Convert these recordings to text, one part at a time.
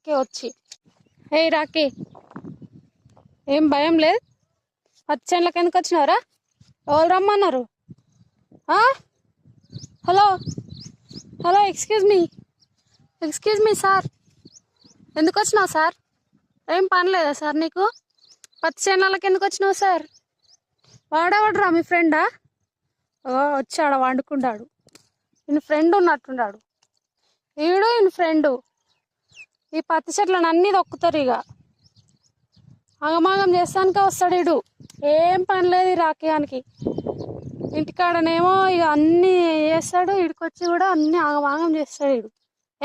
రాకే వచ్చి. హే రాకే, ఏం భయం లేదు? పత్తి చేనులకు ఎందుకు వచ్చినారా? ఎవరు రమ్మన్నారు? Hello hello, excuse me sir, ఎందుకు వచ్చినావు సార్? ఏం పని లేదా సార్ నీకు? పత్తి చేనులకు ఎందుకు వచ్చినావు సార్? వాడేవాడురా, మీ ఫ్రెండా? వచ్చి ఆడ వండుకుంటాడు. ఈయన ఫ్రెండ్ ఉన్నట్టున్నాడు. ఈడు ఈయన ఫ్రెండు ఈ పత్తి చెట్లను అన్నీ దొక్కుతారు. ఇక ఆగమాగం చేస్తానికే వస్తాడు ఈడు. ఏం పని లేదు ఈ రాకేయానికి. ఇంటికాడనేమో ఇక అన్నీ చేస్తాడు, ఇడికొచ్చి కూడా అన్నీ ఆగమాగం చేస్తాడు ఈడు.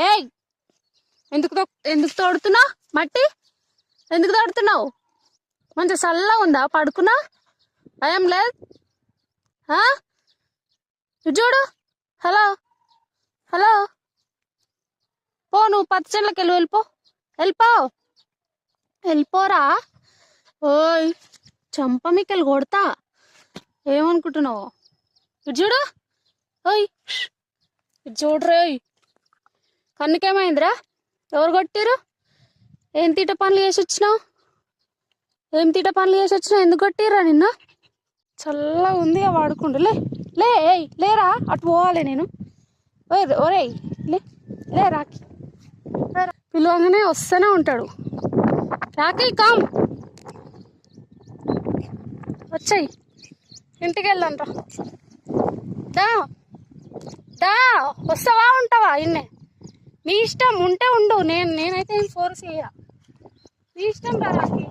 ఏయ్, ఎందుకు తోడుతున్నావు మట్టి? ఎందుకు తోడుతున్నావు? మంచిగా చల్లగా ఉందా? పడుకున్నా భయం లేదు? చూడు. హలో హలో, పో, నువ్వు పత్తి చేనులకు వెళ్ళిపోరా. ఓయ్, చంప మీకెళ్ళి కొడతా. ఏమనుకుంటున్నావు? చూడు. ఓయ్, చూడరే. కన్నుకేమైందిరా? ఎవరు కొట్టిరు? ఏం తీట పనులు చేసి వచ్చినావు? ఎందుకు కొట్టిర్రా నిన్న? చల్లగా ఉంది, వాడుకుంటు. లేరా, అటు పోవాలి నేను. ఒరే లే రాకి, పిలవగానే వస్తూనే ఉంటాడు. రాకి కామ్, వచ్చాయి, ఇంటికి వెళ్ళండ్రా. దా వస్తావా ఉంటావా? ఇన్నే నీ ఇష్టం, ఉంటే ఉండు. నేనైతే ఏం ఫోర్స్ చేయ. నీ ఇష్టం రా రాకి,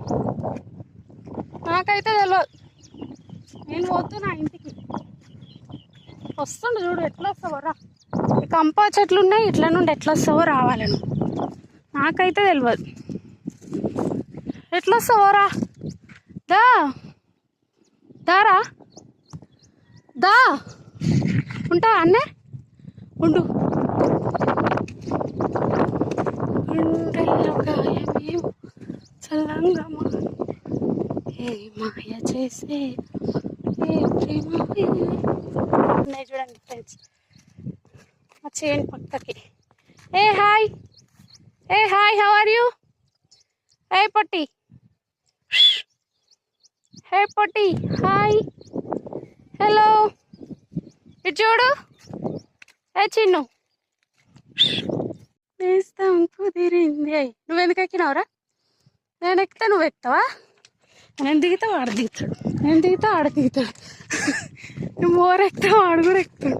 నాకైతే తెలియదు. నేను పోతున్నా ఇంటికి. వస్తుండు చూడు, ఎట్లా వస్తావో రా. కంపా చెట్లు ఉన్నాయి, ఇట్లా నుండి ఎట్లా వస్తావో రావాలను నాకైతే తెలియదు. ఎట్లా వస్తావో రా. దారా దా, ఉంటా అన్నే ఉండు. చల్లంగా ఏ మాయ చేసే ఉన్నాయి చూడండి ఫ్రెండ్స్, ఆ చేను పక్కకి. ఏ హాయ్, హౌ ఆర్ యూ? ఏ పొట్టి, హాయ్, హలో. ఇటు చూడు. ఏ చిన్ను, నేస్తాం కుదిరింది. నువ్వెందుకు ఎక్కినావురా? నేను ఎక్కితే నువ్వు ఎక్కుతావా? నేను దిగుతావు, ఆడ దిగుతాడు. నేను దిగుతా, ఆడ దిగుతాడు. నువ్వు మోర ఎక్కుతావు, ఆడు కూడా ఎక్కుతాడు.